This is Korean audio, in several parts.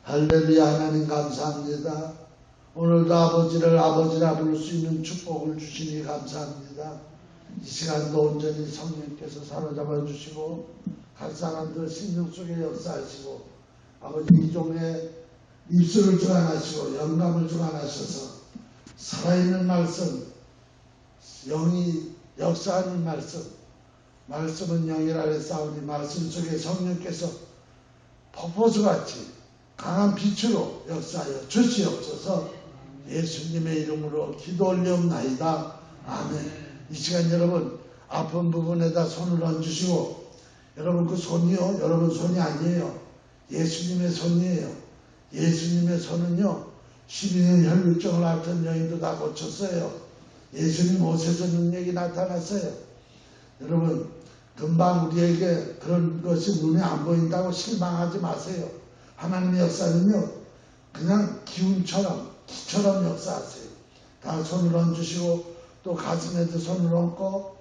할렐루야. 하나님 감사합니다. 오늘도 아버지를 아버지라 부를 수 있는 축복을 주시니 감사합니다. 이 시간도 온전히 성령께서 사로잡아 주시고 각 사람들 심령 속에 역사하시고 아버지 이종의 입술을 주관하시고 영감을 주관하셔서 살아있는 말씀, 영이 역사하는 말씀은 영이라 했사오니 말씀 속에 성령께서 폭포수같이 강한 빛으로 역사하여 주시옵소서. 예수님의 이름으로 기도 올려옵나이다. 아멘. 이 시간 여러분 아픈 부분에다 손을 얹으시고, 여러분 그 손이요, 여러분 손이 아니에요. 예수님의 손이에요. 예수님의 손은요 12년 혈루증을 앓던 여인도 다 고쳤어요. 예수님 옷에서 능력이 나타났어요. 여러분 금방 우리에게 그런 것이 눈에 안 보인다고 실망하지 마세요. 하나님의 역사는요 그냥 기운처럼 기처럼 역사하세요. 다 손을 얹으시고 또 가슴에도 손을 얹고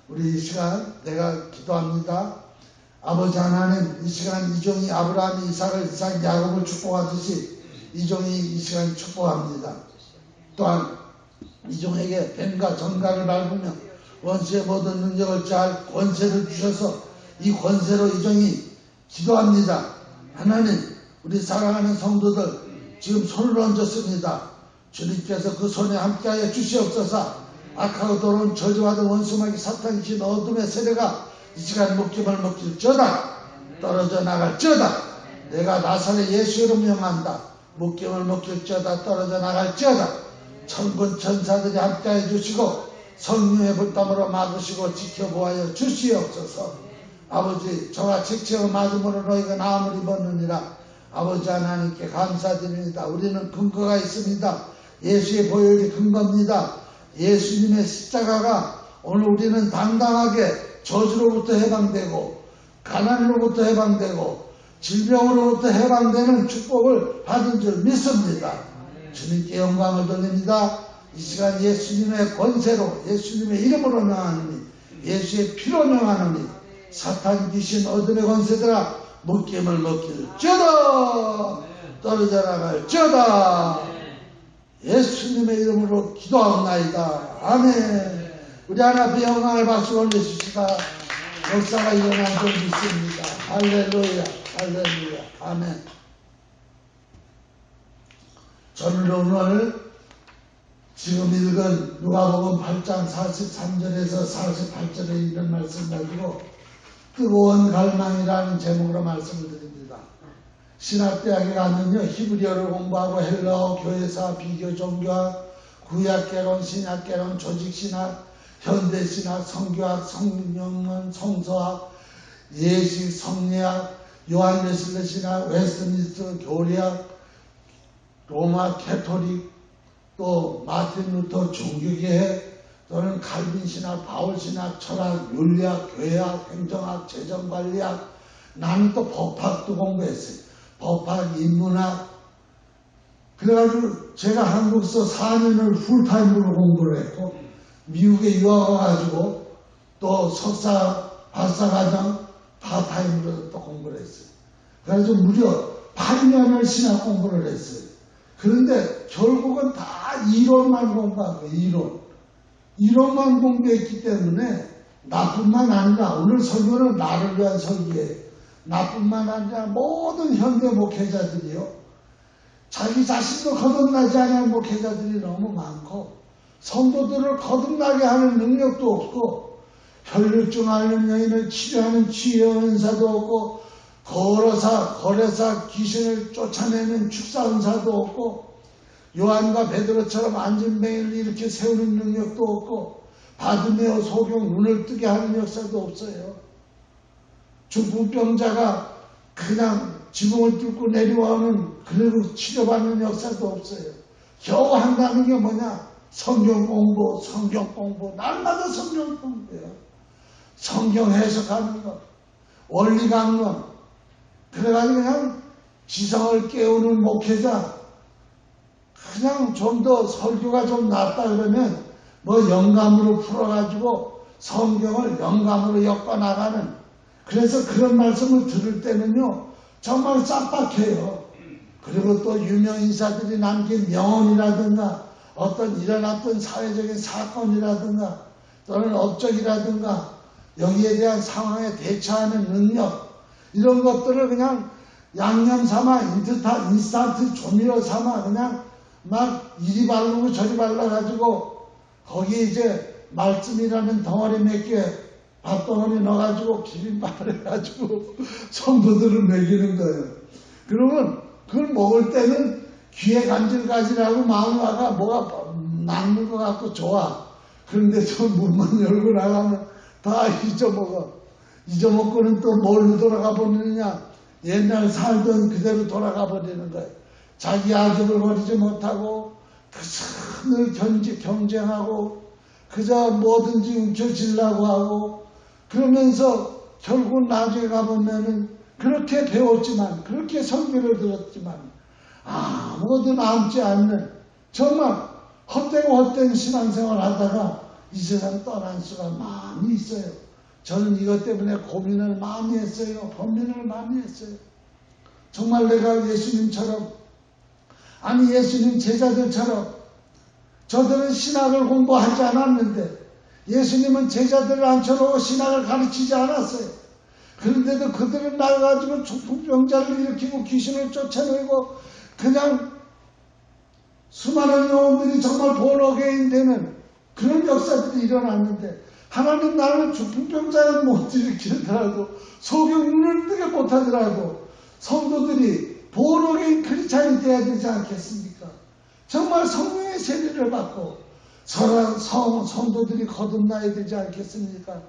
우리 이 시간 내가 기도합니다. 아버지 하나님, 이 시간 이종이 아브라함이 이삭을, 이삭 야곱을 축복하듯이 이종이 이 시간 축복합니다. 또한 이종에게 뱀과 정갈을 밟으며 원수의 모든 능력을 잘 권세를 주셔서 이 권세로 이종이 기도합니다. 하나님, 우리 사랑하는 성도들 지금 손을 얹었습니다. 주님께서 그 손에 함께하여 주시옵소서. 악하고 더러운 저주받은 원수마귀 사탄이신 어둠의 세력아 이 시간 묶임을 묶일지어다. 떨어져 나갈지어다. 내가 나사렛 예수로 명한다. 묶임을 묶일지어다. 떨어져 나갈지어다. 천군 천사들이 함께해 주시고 성령의 불땀으로 막으시고 지켜보아여 주시옵소서. 아버지, 저와 책체와 맞음으로 너희가 나음을 입었느니라. 아버지 하나님께 감사드립니다. 우리는 근거가 있습니다. 예수의 보혈이 근거입니다. 예수님의 십자가가 오늘 우리는 당당하게 저주로부터 해방되고 가난으로부터 해방되고 질병으로부터 해방되는 축복을 받은 줄 믿습니다. 주님께 영광을 돌립니다. 이 시간 예수님의 권세로 예수님의 이름으로 명하노니 예수의 피로 명하노니 사탄 귀신 어둠의 권세들아 묶임을 묶일지어다. 떨어져 나갈지어다. 예수님의 이름으로 기도하옵나이다. 아멘. 우리 하나님의 영광을 박수 올려주시다. 역사가 일어난 줄 믿습니다. 할렐루야, 할렐루야, 아멘. 저는 오늘 지금 읽은 누가복음 8장 43절에서 48절에 이런 말씀 가지고 뜨거운 갈망이라는 제목으로 말씀을 드립니다. 신학대학에 가면요 히브리어를 공부하고 헬라어, 교회사, 비교, 종교학, 구약개론, 신약개론, 조직신학, 현대신학, 성교학, 성령론, 성서학, 예식, 성리학, 요한 웨슬리 신학, 웨스트민스터 교리학, 로마 캐토릭, 또 마틴 루터 종교개혁, 또는 칼빈 신학, 바울 신학, 철학, 윤리학, 교회학, 행정학, 재정관리학, 나는 또 법학도 공부했어요. 법학, 인문학. 그래가지고 제가 한국서 4년을 풀타임으로 공부를 했고 미국에 유학 와가지고 또 석사, 박사과정 파타임으로 또 공부를 했어요. 그래서 무려 8년을 신학 공부를 했어요. 그런데 결국은 다 이론만 공부한 거예요. 이론만 공부했기 때문에 나뿐만 아니라 오늘 설교는 나를 위한 설교예요. 나뿐만 아니라 모든 현대 목회자들이요. 자기 자신도 거듭나지 않은 목회자들이 너무 많고 성도들을 거듭나게 하는 능력도 없고 혈루증 앓는 여인을 치료하는 치유 은사도 없고 거래사 귀신을 쫓아내는 축사 은사도 없고 요한과 베드로처럼 안진뱅이를 이렇게 세우는 능력도 없고 바드메오 소경 눈을 뜨게 하는 역사도 없어요. 중풍병자가 그냥 지붕을 뚫고 내려와오는 그리고 치료받는 역사도 없어요. 겨우 한다는 게 뭐냐? 성경 공부, 날마다 성경 공부예요. 성경 해석하는 것, 원리 강론. 그래가지고 그냥 지성을 깨우는 목회자, 그냥 좀 더 설교가 좀 낫다 그러면 뭐 영감으로 풀어가지고 성경을 영감으로 엮어나가는, 그래서 그런 말씀을 들을 때는요 정말 쌈박해요. 그리고 또 유명 인사들이 남긴 명언이라든가 어떤 일어났던 사회적인 사건이라든가 또는 업적이라든가 여기에 대한 상황에 대처하는 능력 이런 것들을 그냥 양념 삼아 인스턴트 조미료 삼아 그냥 막 이리 바르고 저리 발라가지고 거기에 이제 말씀이라는 덩어리 몇 개 밥덩어리 넣어가지고 기름밥을 해가지고 성도들을 먹이는 거예요. 그러면 그걸 먹을 때는 귀에 간질간질하고 마음화가 뭐가 낫는 것 같고 좋아. 그런데 저 문만 열고 나가면 다 잊어먹어. 잊어먹고는 또 뭘로 돌아가 버리느냐. 옛날 살던 그대로 돌아가 버리는 거예요. 자기 아집을 버리지 못하고 늘 경쟁하고 그저 뭐든지 움켜쥐려고 하고 그러면서 결국 나중에 가보면은 그렇게 배웠지만 그렇게 설교를 들었지만 아무것도 남지 않는 정말 헛되고 헛된 신앙생활 하다가 이 세상 떠난 수가 많이 있어요. 저는 이것 때문에 고민을 많이 했어요. 번민을 많이 했어요. 정말 내가 예수님처럼 아니 예수님 제자들처럼 저들은 신학을 공부하지 않았는데 예수님은 제자들을 앉혀놓고 신학을 가르치지 않았어요. 그런데도 그들은 나가지고 중풍병자를 일으키고 귀신을 쫓아내고 그냥 수많은 영혼들이 정말 본어게인 되는 그런 역사들이 일어났는데 하나님 나는 중풍병자는 못 일으키더라도 속여 눈을 뜨게 못하더라도 성도들이 본어게인 크리스찬이 돼야 되지 않겠습니까? 정말 성령의 세례를 받고 성도들이 거듭나야 되지 않겠습니까?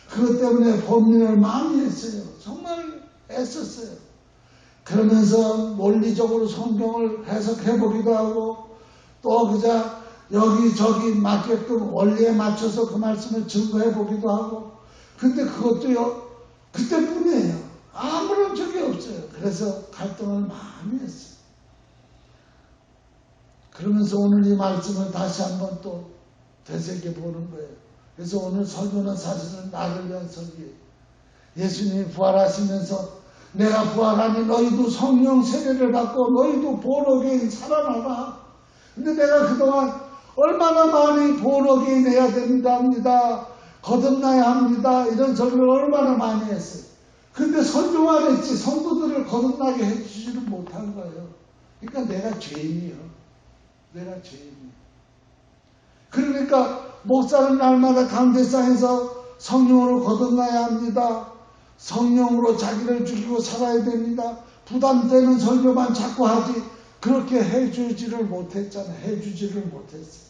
그것 때문에 고민을 많이 했어요. 정말 애썼어요. 그러면서 논리적으로 성경을 해석해보기도 하고 또 그저 여기저기 맞게끔 원리에 맞춰서 그 말씀을 증거해보기도 하고 근데 그것도요 그때뿐이에요. 아무런 적이 없어요. 그래서 갈등을 많이 했어요. 그러면서 오늘 이 말씀을 다시 한번 또 되새겨보는 거예요. 그래서 오늘 설교는 사실은 나를 위한 설교예요. 예수님이 부활하시면서 내가 부활하니 너희도 성령 세례를 받고 너희도 본어게인 살아나라. 근데 내가 그동안 얼마나 많이 본어게인 해야 됩니다. 거듭나야 합니다. 이런 설교를 얼마나 많이 했어요. 근데 설교만 했지 성도들을 거듭나게 해주지를 못한 거예요. 그러니까 내가 죄인이에요. 내가 죄인이에요. 그러니까 목사는 날마다 강대상에서 성령으로 거듭나야 합니다. 성령으로 자기를 죽이고 살아야 됩니다. 부담되는 설교만 자꾸 하지 그렇게 해주지를 못했잖아요. 해주지를 못했어요.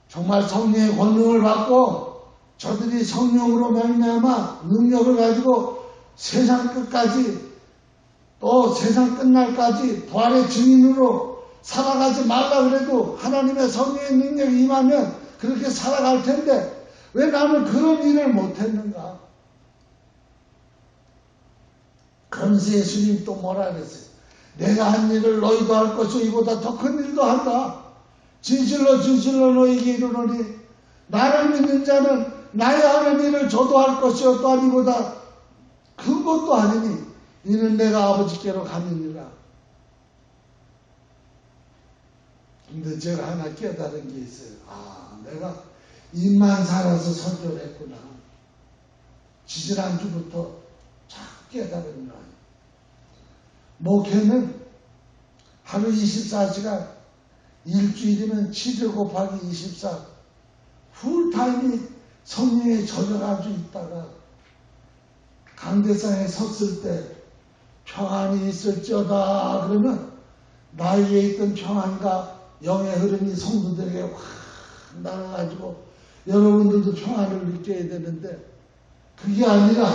정말 성령의 권능을 받고 저들이 성령으로 말미암아 능력을 가지고 세상 끝까지 또 세상 끝날까지 부활의 증인으로 살아가지 말라 그래도 하나님의 성령의 능력이 임하면 그렇게 살아갈 텐데 왜 나는 그런 일을 못했는가? 그러면서 예수님 또 뭐라 그랬어요? 내가 한 일을 너희도 할 것이요 이보다 더 큰 일도 한다. 진실로 진실로 너희에게 이르노니 나를 믿는 자는 나의 하는 일을 저도 할 것이요 또 이보다 큰 것도 아니니 이는 내가 아버지께로 가느니라. 근데 제가 하나 깨달은 게 있어요. 내가 입만 살아서 설교를 했구나. 지지난주부터 자꾸 깨달은 거예요. 목회는 하루 24시간, 일주일이면 7일 곱하기 24, 풀타임이 성령에 젖어가지고 있다가 강대상에 섰을 때 평안이 있을지어다 그러면 나에게 있던 평안과 영의 흐름이 성도들에게 확 나가가지고 여러분들도 평안을 느껴야 되는데 그게 아니라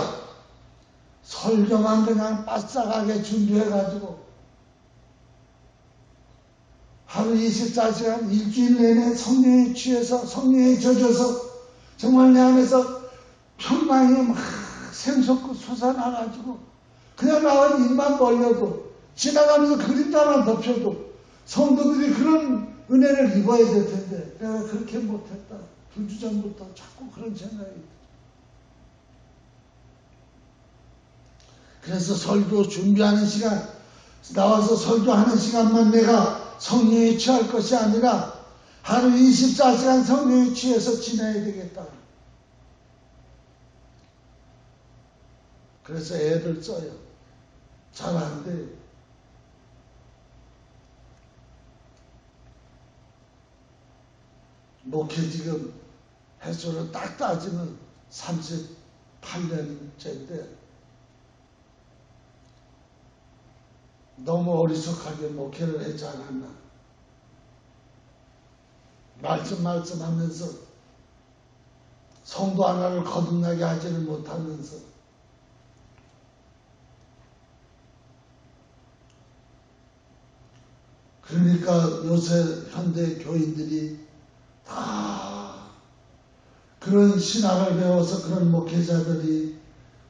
설교만 그냥 빠싹하게 준비해가지고 하루 24시간 일주일 내내 성령에 취해서 성령에 젖어서 정말 내 안에서 평강이 막 샘솟고 솟아나가지고 그냥 나와 입만 벌려도 지나가면서 그림자만 덮여도 성도들이 그런 은혜를 입어야 될 텐데 내가 그렇게 못했다. 2주 전부터 자꾸 그런 생각이 들어요. 그래서 설교 준비하는 시간, 나와서 설교하는 시간만 내가 성령에 취할 것이 아니라 하루 24시간 성령에 취해서 지내야 되겠다. 그래서 애를 써요. 잘 안 돼요. 목회 지금 횟수를 딱 따지면 38년째인데 너무 어리석하게 목회를 하지 않았나. 말씀하면서 성도 하나를 거듭나게 하지를 못하면서 그러니까 요새 현대 교인들이 다 그런 신학을 배워서 그런 목회자들이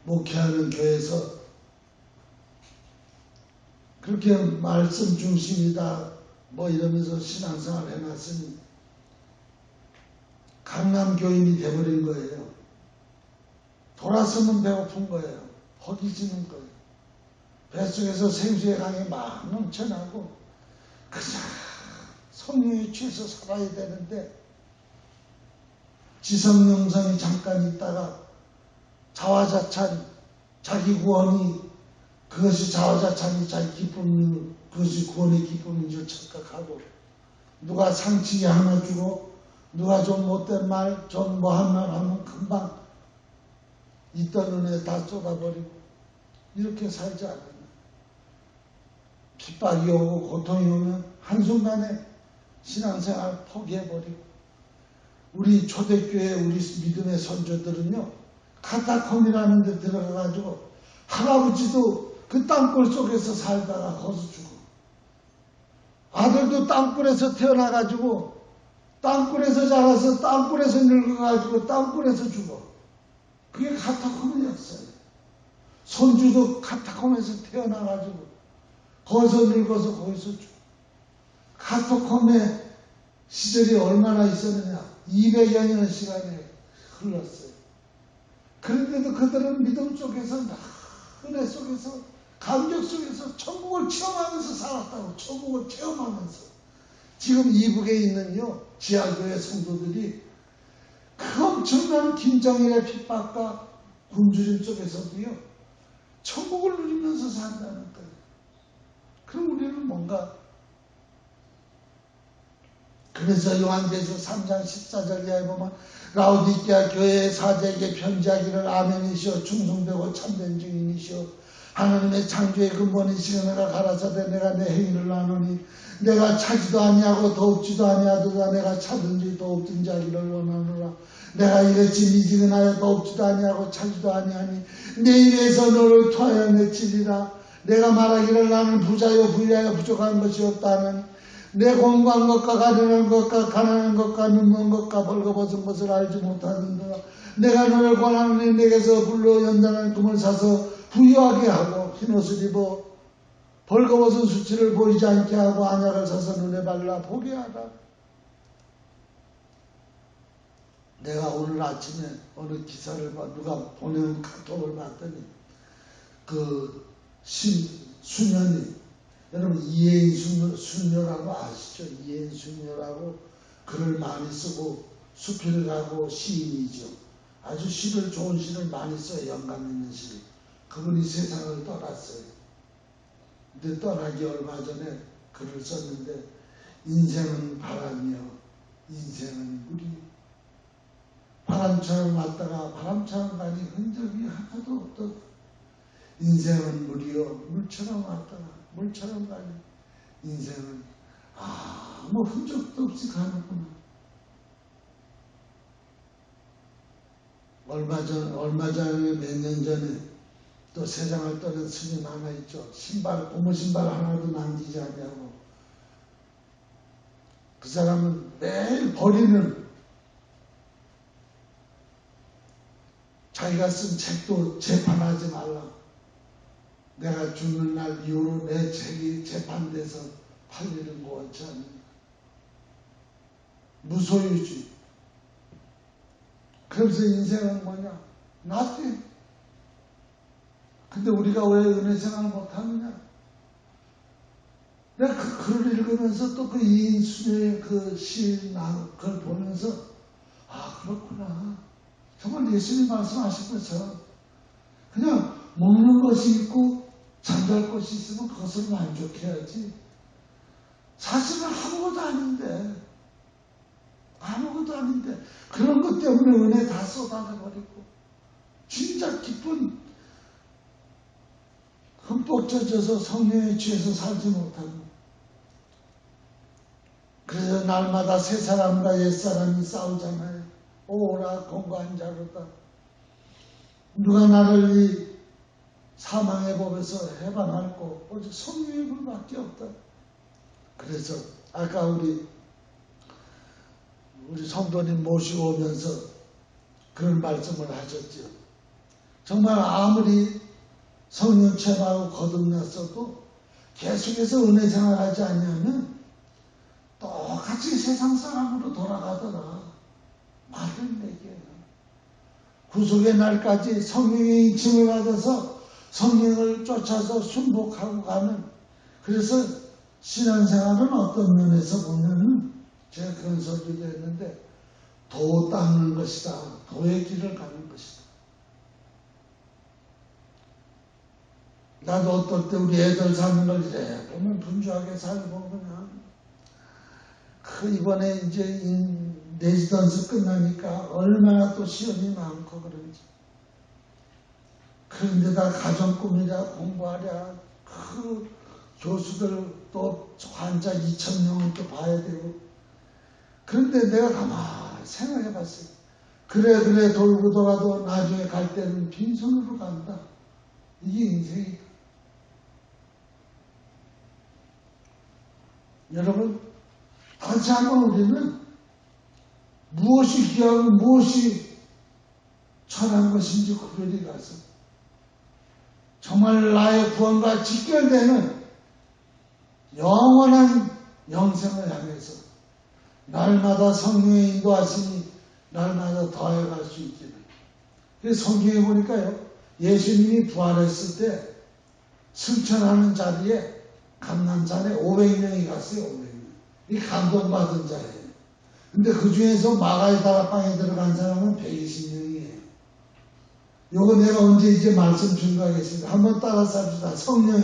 목회하는 교회에서 그렇게 말씀 중심이다 뭐 이러면서 신앙생활 해놨으니 강남 교인이 돼버린 거예요. 돌아서면 배고픈 거예요. 허기지는 거예요. 뱃속에서 생수의 강이 막 넘쳐나고 그냥 성령에 취해서 살아야 되는데 지성영성이 잠깐 있다가 자화자찬, 자기 구원이 그것이 자화자찬이 자기 기쁨, 그것이 구원의 기쁨인 줄 착각하고 누가 상치게 하나 주고 누가 좀 못된 말, 좀 뭐한 말 하면 금방 있던 은혜 다 쏟아버리고 이렇게 살지 않았나. 핍박이 오고 고통이 오면 한순간에 신앙생활 포기해버리고 우리 초대교회 우리 믿음의 선조들은요 카타콤이라는 데 들어가가지고 할아버지도 그 땅굴 속에서 살다가 거기서 죽어. 아들도 땅굴에서 태어나가지고 땅굴에서 자라서 땅굴에서 늙어가지고 땅굴에서 죽어. 그게 카타콤이었어요. 손주도 카타콤에서 태어나가지고 거기서 늙어서 거기서 죽어. 카타콤의 시절이 얼마나 있었느냐. 200여 년 시간이 흘렀어요. 그런데도 그들은 믿음 속에서 은혜 속에서 감격 속에서 천국을 체험하면서 살았다고. 천국을 체험하면서. 지금 이북에 있는요 지하교회 성도들이 그 엄청난 김정일의 핍박과 굶주림 속에서도요 천국을 누리면서 산다는 거예요. 그럼 우리는 뭔가 그래서 요한계시록 3장 14절 이하에 보면 라오디게아 교회의 사제에게 편지하기를 아멘이시오 충성되고 참된 증인이시오 하나님의 창조의 근본이시오 내가 가라사대 내가 내 행위를 아노니 내가 차지도 아니하고 더욱지도 아니하도다 내가 차든지 더욱든지 하기를 원하노라 내가 이같이 미지근하여 더욱지도 아니하고 차지도 아니하니 내 입에서 너를 토하여 내치리라 내가 말하기를 나는 부자요 부유하여 부족한 것이 없다는 내 공부한 것과 가련한 것과 가난한 것과 눈먼 것과 벌거벗은 것을 알지 못하는도다. 내가 너를 권하노니 내게서 불로 연단한 금을 사서 부유하게 하고 흰옷을 입어 벌거벗은 수치를 보이지 않게 하고 안약을 사서 눈에 발라 보게 하라. 내가 오늘 아침에 어느 기사를 누가 보내온 카톡을 봤더니 그 수녀님 여러분 이해인 수녀라고 아시죠? 이해인 수녀라고 글을 많이 쓰고 수필가고 시인이죠. 아주 시를 좋은 시를 많이 써요. 영감 있는 시를. 그분이 세상을 떠났어요. 근데 떠나기 얼마 전에 글을 썼는데 인생은 바람이요 인생은 물이 바람처럼 왔다가 바람처럼 가니 흔적이 하나도 없던 인생은 물이요 물처럼 왔다가 물처럼 가니 인생은 아무 흔적도 없이 가는구나. 얼마 전에 몇 년 전에 또 세상을 떠난 스님 하나 있죠. 고무 신발 하나도 남기지 않냐고. 그 사람은 매일 버리는 자기가 쓴 책도 재판하지 말라. 내가 죽는 날 이후로 내 책이 재판돼서 팔리는 거 원치 않는다. 무소유주의. 그래서 인생은 뭐냐? nothing. 근데 우리가 왜 은혜 생활 못하느냐? 내가 그 글을 읽으면서 또 그 이인순의 그 시, 그걸 보면서, 아, 그렇구나. 정말 예수님 말씀하신 것처럼, 그냥 먹는 것이 있고, 잠잘 것이 있으면 그것을 만족해야지. 사실은 아무것도 아닌데, 그런 것 때문에 은혜 다 쏟아내버리고, 진짜 기쁜, 흠뻑 젖어서 성령에 취해서 살지 못하고, 그래서 날마다 새 사람과 옛 사람이 싸우잖아요. 오라 공고한 자로다. 누가 나를 이 사망의 법에서 해방할고 오직 성령의 불밖에 없다. 그래서 아까 우리 성도님 모시고 오면서 그런 말씀을 하셨죠. 정말 아무리 성령 체험하고 거듭났어도 계속해서 은혜 생활하지 않으면 똑같이 세상 사람으로 돌아가더라. 말을 내게. 구속의 날까지 성령의 인침을 받아서 성령을 쫓아서 순복하고 가는, 그래서 신앙생활은 어떤 면에서 보면은 제가 그런 소리도 했는데 도 닦는 것이다. 도의 길을 가는 것이다. 나도 어떨 때 우리 애들 사는 걸 이래 보면 분주하게 살고 그냥 이번에 이제 레지던스 끝나니까 얼마나 또 시험이 많고 그런지. 그런데다 가정 꾸미랴 공부하랴 그 교수들 또 환자 2,000명을 또 봐야 되고. 그런데 내가 가만히 생각해 봤어요. 그래 돌고 돌아도 나중에 갈 때는 빈손으로 간다. 이게 인생이다. 여러분, 다시 한번 우리는 무엇이 귀하고 무엇이 천한 것인지 구별이 가서 정말 나의 구원과 직결되는 영원한 영생을 향해서 날마다 성령의 인도하심이 날마다 더해갈 수 있기를. 그래서 성경에 보니까요, 예수님이 부활했을 때 승천하는 자리에 감난산에 500명이 갔어요. 500명. 이 감동받은 자예요. 근데 그 중에서 마가의 다락방에 들어간 사람은 120명이에요. 요거 내가 언제 이제 말씀 준비하겠습니다. 한번 따라 삽시다. 성령에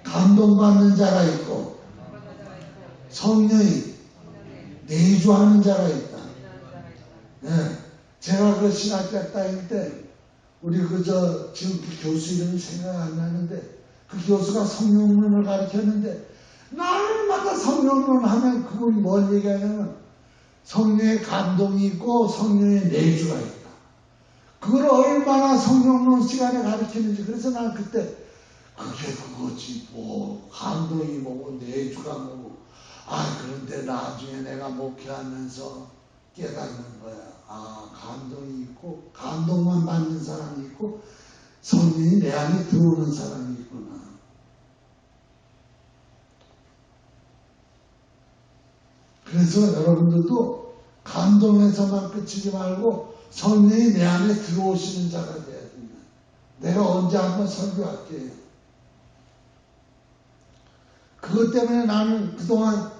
감동받는 자가 있고 성령이 내주하는 자가 있다. 네. 제가 그 신학교 다닐 때 우리 지금 그 교수 이름이 생각이 안 나는데 그 교수가 성령론을 가르쳤는데 날마다 성령론 하면 그분이 뭘 얘기하냐면 성령의 감동이 있고 성령의 내주가 있다. 그걸 얼마나 성령론 시간에 가르치는지. 그래서 난 그때 그게 그거지 뭐 감동이 뭐고 내주가 뭐고. 그런데 나중에 내가 목회하면서 깨닫는 거야. 감동이 있고 감동만 받는 사람이 있고 성령이 내 안에 들어오는 사람이 있구나. 그래서 여러분들도 감동에서만 그치지 말고 성령이 내 안에 들어오시는 자가 돼야 됩니다. 내가 언제 한번 설교할게요. 그것 때문에 나는 그동안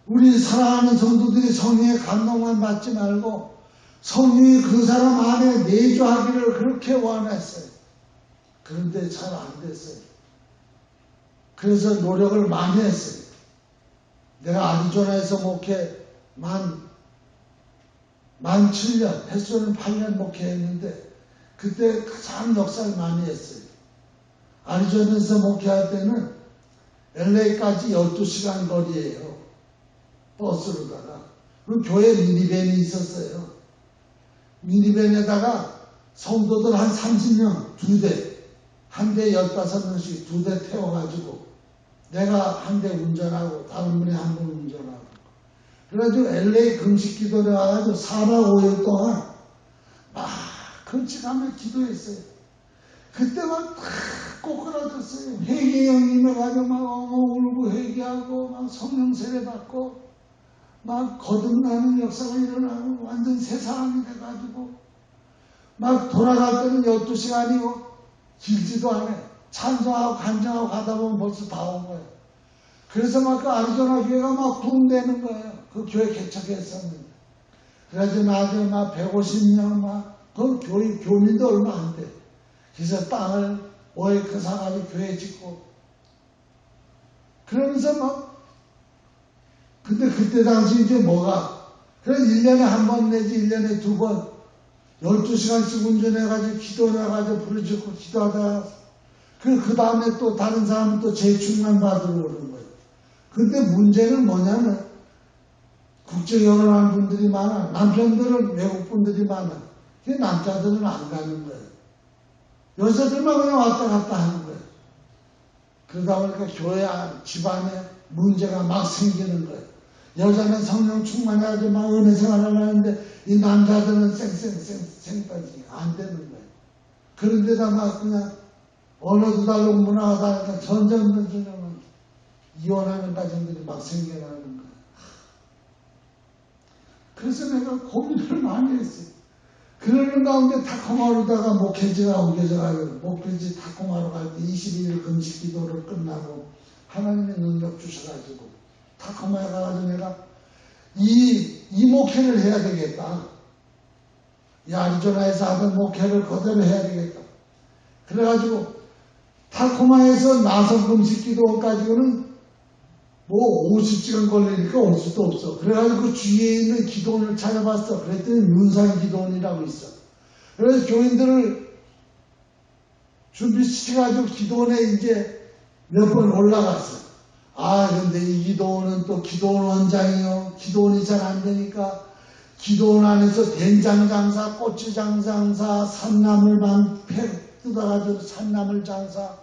우리 사랑하는 성도들이 성령의 감동만 받지 말고 성령이 그 사람 안에 내주하기를 그렇게 원했어요. 그런데 잘 안 됐어요. 그래서 노력을 많이 했어요. 내가 아리조나에서 목회 만 7년, 횟수는 8년 목회했는데 그때 가장 역사를 많이 했어요. 아리조나에서 목회할 때는 LA까지 12시간 거리예요. 버스로다가. 그리고 교회 미니밴이 있었어요. 미니밴에다가 성도들 한 30명, 2대, 한 대 15명씩 2대 태워가지고 내가 한 대 운전하고 다른 분이 한 분 운전하고 그래가지고 LA 금식 기도를 와가지고 4박 5일 동안 막 금식하며 기도했어요. 그때 막 꼬꾸라졌어요. 회개형님에 가서 막 울고 회개하고 막 성령 세례 받고 막 거듭나는 역사가 일어나고 완전 새 사람이 돼가지고 막 돌아갈 때는 12시간이고 길지도 않아. 찬송하고 간증하고 가다 보면 벌써 다 온 거예요. 그래서 막 그 아리조나 교회가 막 붐되는 거예요. 그 교회 개척했었는데. 그래서 나중에 막 150명 그 교민도 얼마 안 돼. 그래서 땅을 5에이커 사가지고 교회 짓고. 그러면서 근데 그때 당시 이제 그래서 1년에 한 번 내지 1년에 두 번 12시간씩 운전해가지고 기도해가지고 부르짖고 기도하다가 그 다음에 또 다른 사람은 또 재충만 받으러 오는 거예요. 근데 문제는 뭐냐면 국제 결혼하는 분들이 많아. 남편들은 외국 분들이 많아. 남자들은 안 가는 거예요. 여자들만 그냥 왔다 갔다 하는 거예요. 그러다 보니까 교회 집안에 문제가 막 생기는 거예요. 여자는 성령 충만해가지고 막 은혜 생활을 하는데 이 남자들은 생빠지기 안 되는 거예요. 그런데다 막 그냥 어느 두 달 농문화가 다니까 전전전전하면 이혼하는 가정들이 막 생겨나는 거예요. 그래서 내가 고민을 많이 했어요. 그러는 가운데 타코마루다가 목회지가 옮겨져가지고 목회지 타코마루 갈 때 22일 금식 기도를 끝나고 하나님의 능력 주셔가지고 타코마에 가가지고 내가 이 목회를 해야 되겠다. 이 아리조나에서 하던 목회를 그대로 해야 되겠다. 그래가지고 타코마에서 나선 금식 기도 가지고는 50시간 걸리니까 올 수도 없어. 그래가지고 그 주위에 있는 기도원을 찾아봤어. 그랬더니 윤상 기도원이라고 있어. 그래서 교인들을 준비시켜가지고 기도원에 이제 몇 번 올라갔어. 근데 이 기도원은 또 기도원 원장이요. 기도원이 잘 안 되니까 기도원 안에서 된장 장사, 고추 장사, 산나물만 뜯어가지고 산나물 장사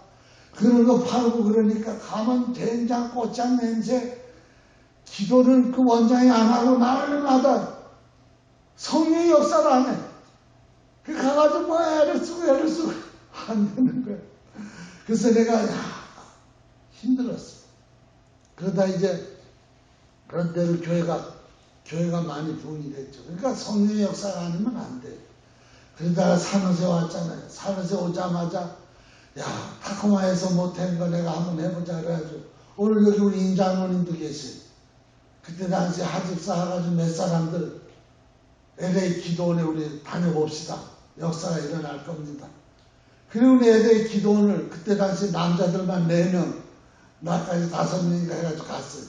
그런 거 팔고 그러니까 가면 된장 고추장 냄새 기도를 그 원장이 안 하고 날마다 성령의 역사를 안 해. 그 가가지고 애를 쓰고 안 되는 거야. 그래서 내가 힘들었어. 그러다 이제 그런 대로 교회가 많이 부흥이 됐죠. 그러니까 성령의 역사가 아니면 안 돼. 그러다가 산호세 왔잖아요. 산호세 오자마자 타코마에서 못한 거 내가 한번 해보자 그래가지고 오늘 여기 우리 임장모님도 계세요. 그때 당시 하집사 해가지고 몇 사람들 LA 기도원에 우리 다녀봅시다. 역사가 일어날 겁니다. 그리고 우리 LA 기도원을 그때 당시 남자들만 4명 나까지 5명인가 해가지고 갔어요.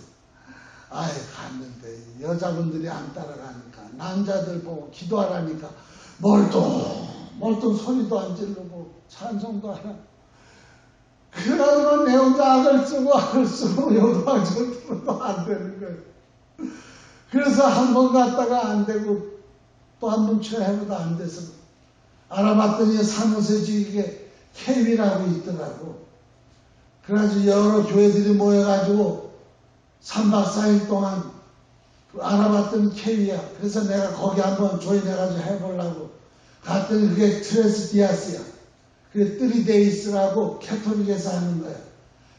갔는데 여자분들이 안 따라가니까 남자들 보고 기도하라니까 멀뚱 소리도 안 지르고 찬송도 안 하고 그러다가 내 혼자 악을 쓰고 요도하고 들어도 안 되는 거예요. 그래서 한 번 갔다가 안 되고 또 한 번 해보다 안 돼서 알아봤더니 산호세 지역에 케이라고 있더라고. 그래가지고 여러 교회들이 모여가지고 3박 4일 동안 알아봤더니 케이야. 그래서 내가 거기 한번 조인해가지고 해보려고 갔더니 그게 트레스 디아스야. 그게 3데이스라고 캐톨릭에서 하는 거야.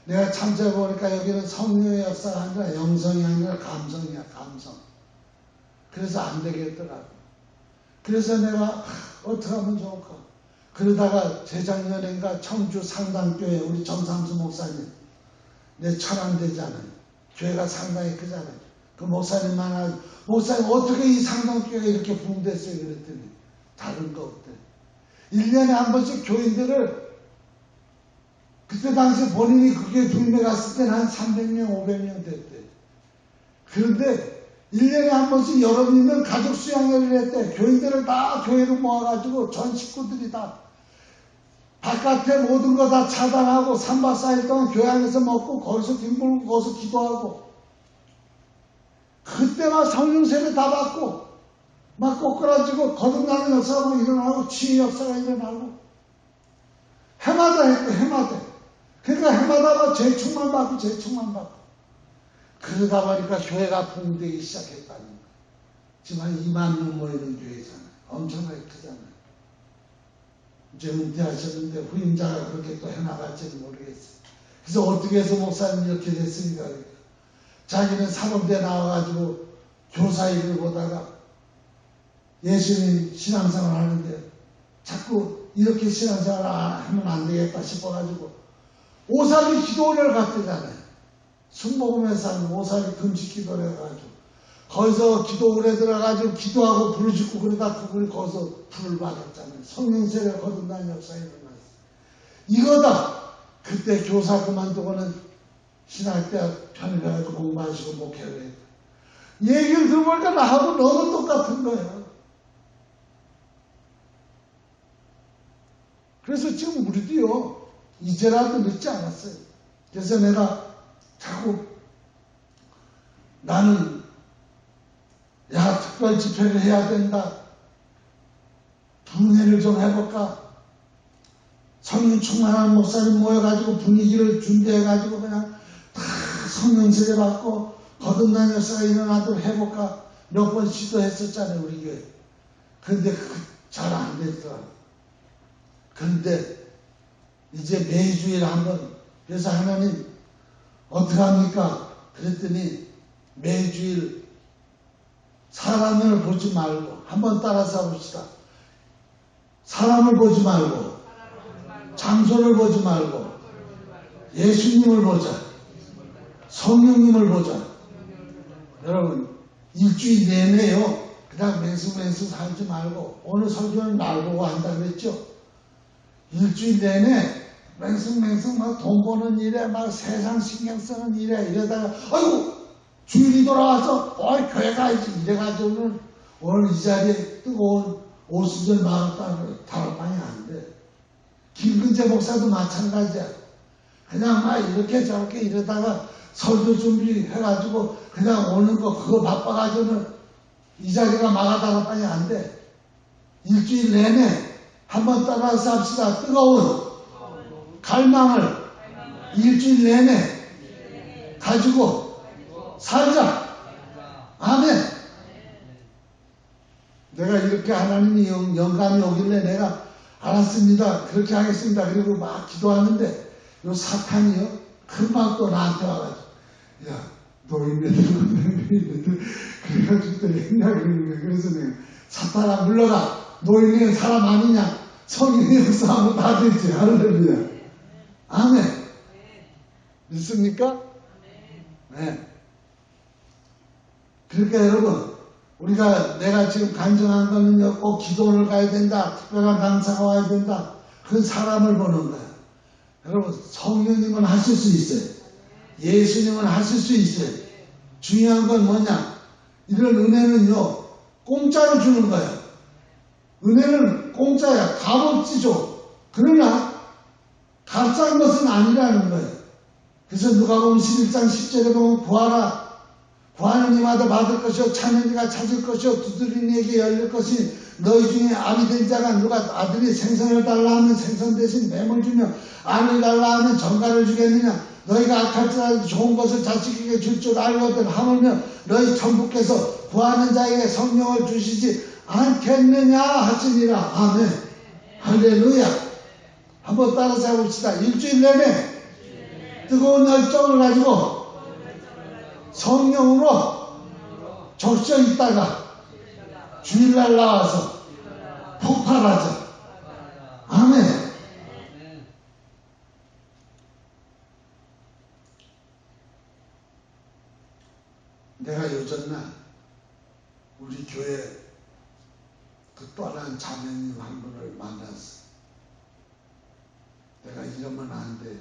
내가 참여해보니까 여기는 성령의 역사가 아니라 영성이 아니라 감성이야, 감성. 그래서 안 되겠더라고. 그래서 내가 어떻게 하면 좋을까? 그러다가 재작년인가 청주 상당교회 우리 정상수 목사님, 내 천안되잖아요. 교회가 상당히 크잖아요. 그 목사님 어떻게 이 상당교회가 이렇게 붕댔어요? 그랬더니 다른 거 없대. 1년에 한 번씩 교인들을 그때 당시 본인이 그게 부임해 갔을 때는 한 300명, 500명 됐대. 그런데 1년에 한 번씩 여름이면 가족 수양회를 했대. 교인들을 다 교회로 모아가지고 전 식구들이 다 바깥에 모든 거 다 차단하고 3박 4일 동안 교회 안에서 먹고 거기서 뒹굴고 거기서 기도하고 그때 막 성령 세례 다 받고 막 꼬꾸라지고 거듭나는 역사가 일어나고 치유 역사가 일어나고 해마다 했대. 해마다. 그러니까 해마다 막 재충만 받고 그러다 보니까 교회가 붕대기 시작했다는 거예요. 지금 한 2만 명 모이는 교회잖아요. 엄청나게 크잖아요. 이제 은퇴하셨는데 후임자가 그렇게 또 해나갈지는 모르겠어요. 그래서 어떻게 해서 목사님 이렇게 됐습니까? 자기는 사범대 나와가지고 교사 일을 보다가 예수님 신앙생활 하는데 자꾸 이렇게 신앙생활 하면 안 되겠다 싶어가지고 오사리 기도원을 갔대잖아요. 술 먹으면서 하는 오사리 금식 기도를 해가지고 거기서 기도원에 들어가지고 기도하고 부르짖고 그러다 그분이 거기서 불을 받았잖아요. 성령세례를 거듭난 역사가 일어났어요. 이거다. 그때 교사 그만두고는 신학대학 편입해가지고 공부하시고 목회를 했다. 얘기를 들어보니까 나하고 너무 똑같은 거예요. 그래서 지금 우리도요, 이제라도 늦지 않았어요. 그래서 내가 자꾸 나는 특별 집회를 해야 된다. 분회를 좀 해볼까? 성령 충만한 목사님 모여가지고 분위기를 준비해가지고 그냥 다 성령세례 받고 거듭난 역사가 일어나도록 해볼까? 몇 번 시도했었잖아요, 우리 교회. 근데 잘 안 됐더라고요. 근데 이제 매주일 한번, 그래서 하나님 어떻게 합니까? 그랬더니 매주일 사람을 보지 말고 한번 따라서 봅시다. 사람을 보지 말고 장소를 보지 말고 예수님을 보자. 성령님을 보자. 여러분 일주일 내내요. 그냥 맹수맹수 살지 말고 오늘 설교는 날 보고 한다 그랬죠. 일주일 내내 맹숭맹숭 막 돈 버는 일에 막 세상 신경 쓰는 일에 이러다가 아이고 주일이 돌아와서 교회 가야지 이래가지고는 오늘 이 자리에 뜨거운 오순절 마음따로 다락방이 안 돼. 김근재 목사도 마찬가지야. 그냥 막 이렇게 저렇게 이러다가 설교 준비해가지고 그냥 오는 거 그거 바빠가지고는 이 자리가 마가다락방이 안 돼. 일주일 내내 한번 따라서 합시다. 뜨거운 갈망을 일주일 내내 가지고 살자. 아멘. 내가 이렇게 하나님이 영감이 오길래 내가 알았습니다. 그렇게 하겠습니다. 그리고 막 기도하는데 요 사탄이요. 금방 또 나한테 와가지고 야 노인네들 그래가지고 또 했냐 그러는 거예요. 그래서 내가 사탄아 물러가. 노인네는 사람 아니냐. 성령의 역사하면 다 되지. 할렐루야. 아멘. 믿습니까? 네. 그러니까 여러분 우리가 내가 지금 간증한 거는요. 꼭 기도를 가야 된다. 특별한 강사가 와야 된다. 그건 사람을 보는 거야. 여러분 성령님은 하실 수 있어요. 예수님은 하실 수 있어요. 중요한 건 뭐냐. 이런 은혜는요. 공짜로 주는 거야. 은혜는 공짜야. 값없이 줘. 그러나 값싼 것은 아니라는 거예요. 그래서 누가복음 11장 10절에 보면 구하라. 구하는 이마다 받을 것이요 찾는 이가 찾을 것이요 두드리는 이에게 열릴 것이 너희 중에 아비 된 자가 누가 아들이 생선을 달라 하면 생선 대신 뱀을 주며 알을 달라 하면 전갈을 주겠느냐. 너희가 악할지라도 좋은 것을 자식에게 줄 줄 알거든 하물며 너희 천부께서 구하는 자에게 성령을 주시지 않겠느냐 하시니라. 아멘. 할렐루야. 한번 따라서 해봅시다. 일주일 내내 뜨거운 열정을 가지고 성령으로 적셔 있다가 주일날 나와서 폭발하자. 아멘. 내가 요전날 우리 교회 그 또한 자매님 한 분을 만났어. 내가 이러면 안 돼.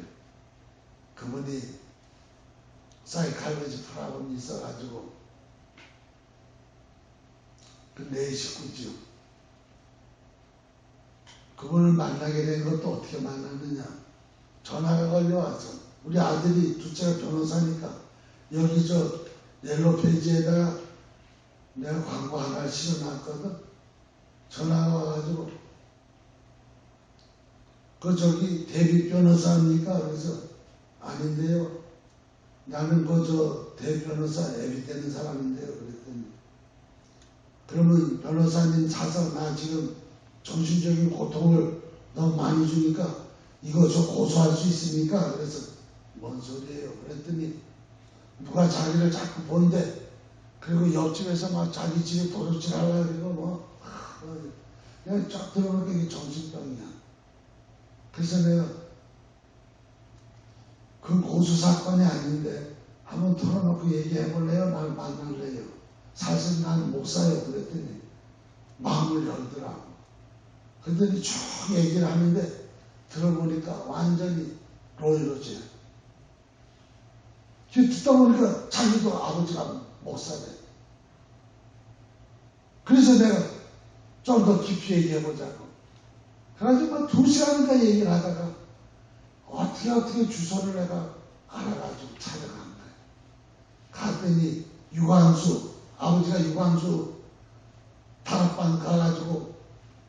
그분이 사이칼리지 프로그램이 있어가지고 그 내 식구지요. 그분을 만나게 된 것도 어떻게 만났느냐. 전화가 걸려와서 우리 아들이 둘째가 변호사니까 여기 저 옐로 페이지에다가 내가 광고 하나 실어놨거든. 전화가 와가지고 그 저기 대비 변호사입니까? 그래서 아닌데요. 나는 그 저 대비 변호사 애비 되는 사람인데요. 그랬더니 그러면 변호사님 사서 나 지금 정신적인 고통을 너무 많이 주니까 이거 저 고소할 수 있습니까? 그래서 뭔 소리예요? 그랬더니 누가 자기를 자꾸 본대. 그리고 옆집에서 막 자기 집에 도둑질 하려고 그러고 그냥 쫙 들어보니까 이게 정신병이야. 그래서 내가 그 고수 사건이 아닌데 한번 털어놓고 얘기해볼래요? 날 만날래요? 사실 나는 목사예요. 그랬더니 마음을 열더라고. 그랬더니 쭉 얘기를 하는데 들어보니까 완전히 로이로즈야. 듣다 보니까 자기도 아버지가 목사래. 그래서 내가 좀 더 깊이 얘기해보자고. 그래가지고 2시간인가 얘기를 하다가 어떻게 주소를 내가 알아가지고 찾아간 거야. 갔더니 유관수, 아버지가 유관수 다락방 가가지고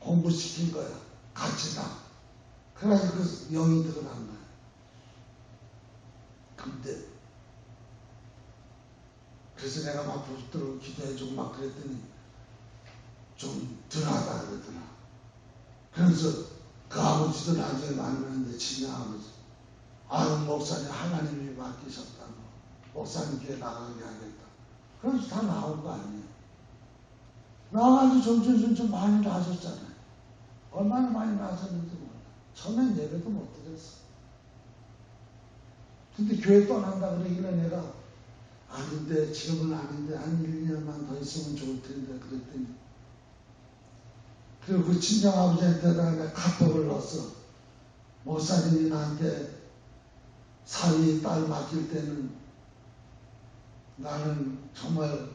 공부시킨 거야. 같이 다. 그래가지고 그 영이 들어간 거야. 근데 그래서 내가 막 붙들고 기도해주고 막 그랬더니 좀 덜하다 그러더라. 그래서 그 아버지도 나중에 만났는데 친정 아버지, 아유 목사님 하나님이 맡기셨다고 목사님 교회 나가게 하겠다. 그래서 다 나온 거 아니에요. 나와가지고 점점 많이 나아졌잖아요. 얼마나 많이 나아졌는지 몰라. 처음엔 예배도 못 드렸어. 근데 교회 떠난다 그러길래 내가 아닌데 지금은 아닌데 한 1년만 더 있으면 좋을 텐데 그랬더니 그리고 그 친정아버지한테다가 내가 카톡을 넣었어. 목사님이 나한테 사위 딸 맡길 때는 나는 정말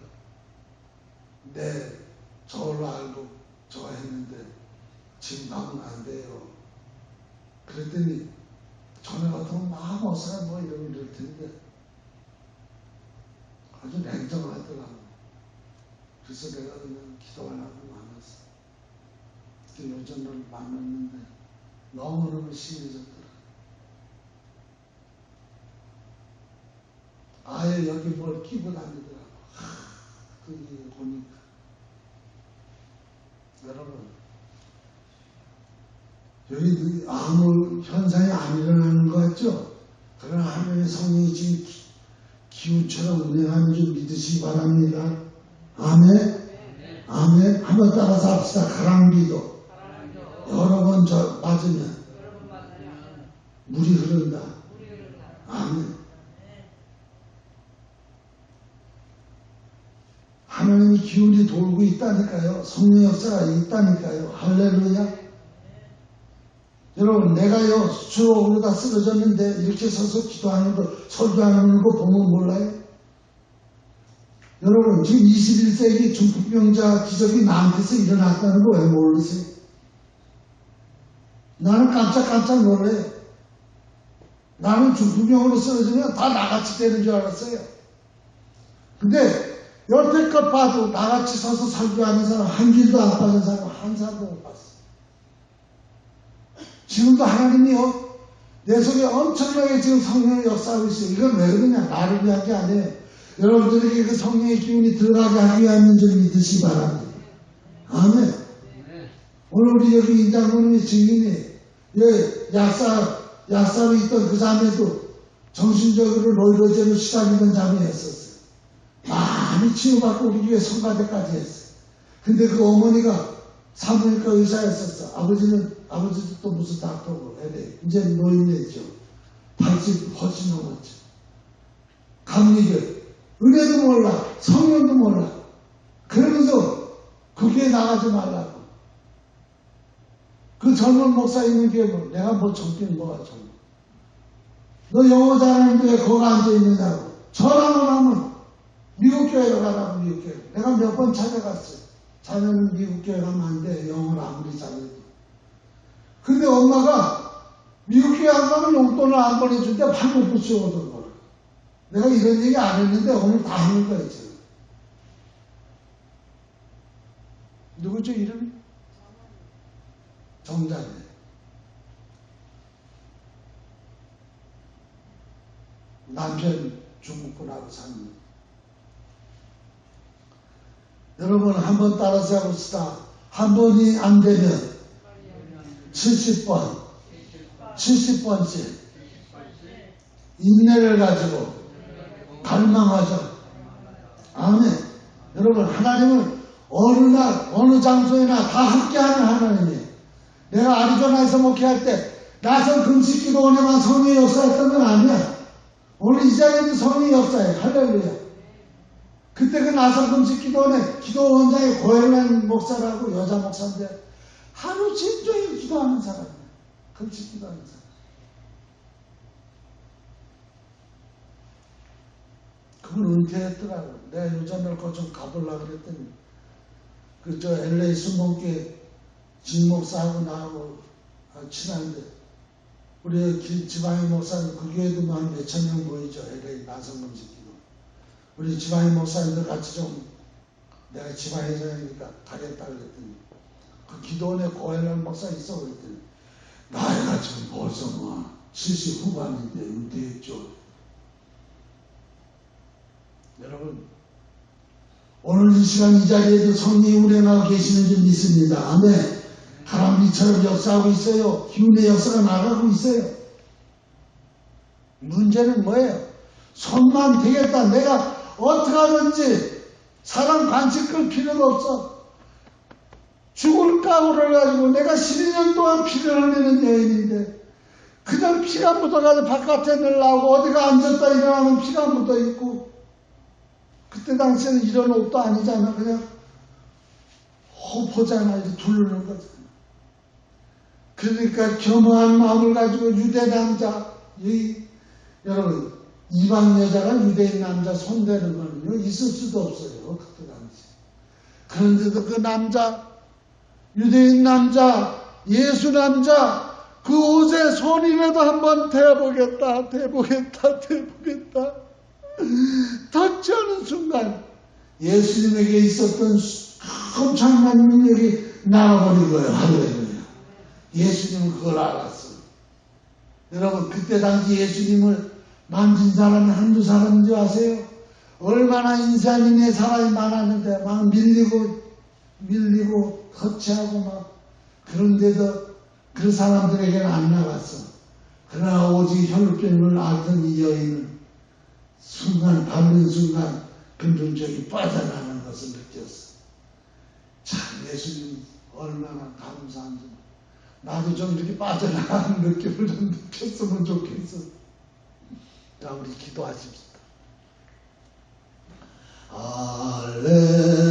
내 저울로 알고 좋아했는데 지금 가면 안 돼요. 그랬더니 전에 같으면 막 목사가 뭐 이러면 이럴 텐데 아주 냉정하더라고. 그래서 내가 그냥 기도하려고 만났어. 그 여전을 만났는데 너무너무 심해졌더라. 아예 여기 뭘 끼고 다니더라고. 그게 보니까. 여러분, 여기 아무 현상이 안 일어나는 것 같죠? 그러나 하나님의 성령이 지금 기운처럼 운행하는 줄 믿으시기 바랍니다. 아멘. 아멘. 한번 따라서 합시다. 가랑비도 여러 번 맞으면 물이 흐른다. 아멘. 하나님의 기운이 돌고 있다니까요. 성령 역사가 있다니까요. 할렐루야. 여러분, 내가요 수치로 오르다 쓰러졌는데 이렇게 서서 기도하는 거, 설교하는 거 보면 몰라요? 여러분, 지금 21세기 중풍병자 기적이 나한테서 일어났다는 거 왜 모르세요? 나는 깜짝깜짝 놀래요. 나는 중풍병으로 쓰러지면 다 나같이 되는 줄 알았어요. 근데 여태껏 봐도 나같이 서서 설교하는 사람 한 길도 안 빠진 사람 한 사람도 못 봤어. 지금도 하나님이요 내 속에 엄청나게 지금 성령의 역사하고 있어요. 이건 왜 그러냐? 나를 위한 게 아니에요. 여러분들에게 그 성령의 기운이 들어가게 하기 위함인 줄 믿으시기 바랍니다. 아멘. 오늘 우리 여기 임장로님의 증인이 약사로 있던 그 자매도 정신적으로 노이로제로 시달리던 자매였었어요. 많이 치유받고 우리 교회 성가대까지 했어요. 근데 그 어머니가 산부인과 의사였었어. 아버지도 또 무슨 닥터고 이제 노인네죠. 80 훨씬 넘었죠. 감리교 은혜도 몰라, 성령도 몰라. 그러면서 그 교회 나가지 말라고. 그 젊은 목사 있는 교회 내가 뭐 젊긴 뭐가 젊어. 너 영어 잘하는데 왜 거기 앉아있느냐고. 전화만 하면 미국 교회로 가라고. 미국 교회. 내가 몇 번 찾아갔어요. 자녀는 미국 교회 가면 안 돼. 영어를 아무리 잘해도. 근데 엄마가 미국 교회 안 가면 용돈을 안 보내줄 때 발목 붙여오던 거야. 내가 이런 얘기 안 했는데 오늘 다 하는 거야, 지금. 누구죠, 이름이? 정자네. 남편 중국분하고 사는. 여러분 한번 따라서 해봅시다. 한 번이 안 되면 70번, 70번째 인내를 가지고 갈망하자. 아멘. 여러분 하나님은 어느 날 어느 장소에나 다 함께하는 하나님이에요. 내가 아리조나에서 목회할 때 나선 금식기도원에만 성령의 역사했던 건 아니야. 오늘 이 자리에도 성령의 역사해. 할렐루야. 그때 그 나선 금식기도원에 기도원장의 고혈란 목사라고 여자 목사인데 하루 종일 기도하는 사람이야. 금식기도하는 사람. 그분 은퇴했더라고. 내가 요즘에 그거 좀 가보려고 그랬더니 그 LA 순복교회 진목사하고 나하고 친한데 우리 지방의 목사님 그 교회도 한 몇천 명 모이죠. LA 나성금식기도. 우리 지방의 목사님들 같이 좀 내가 지방회장이니까 가겠다 그랬더니 그 기도원에 고혈란 목사 있어 그랬더니 나이가 지금 벌써 70 후반인데 은퇴했죠. 여러분 오늘 이 시간 이 자리에도 성령이 운행하고 계시는 줄 믿습니다. 아멘. 하나님처럼 역사하고 있어요. 기운의 역사가 나가고 있어요. 문제는 뭐예요? 손만 되겠다. 내가 어떻게 하든지 사람 관심 끌 필요가 없어. 죽을 각오를 가지고 내가 12년 동안 피를 흘리는 여인인데 그냥 피가 묻어가지고 바깥에 내려고 어디가 앉았다 일어나면 피가 묻어있고 그때 당시에는 이런 옷도 아니잖아. 그냥 호포잖아. 이렇게 두르는 거잖아. 그러니까 겸허한 마음을 가지고 유대 남자, 여러분 이방 여자가 유대인 남자 손대는 거는요 있을 수도 없어요. 그때 당시. 그런데도 그 남자, 유대인 남자, 예수 남자 그 옷에 손이라도 한번 대보겠다. 닿지 않은 순간 예수님에게 있었던 엄청난 능력이 나가버린 거예요. 할렐루야. 예수님은 그걸 알았어요. 여러분 그때 당시 예수님을 만진 사람이 한두 사람인 줄 아세요? 얼마나 인산인의 사람이 많았는데 막 밀리고 터치하고 막 그런데도 그 사람들에게는 안 나갔어. 그러나 오직 혈병을 앓던 이 여인은 순간 밟는 순간 금전적이 빠져나가는 것을 느꼈어. 참 예수님 얼마나 감사한지. 나도 좀 이렇게 빠져나가는 느낌을 좀 느꼈으면 좋겠어. 자, 우리 기도하십시다. 할렐루야.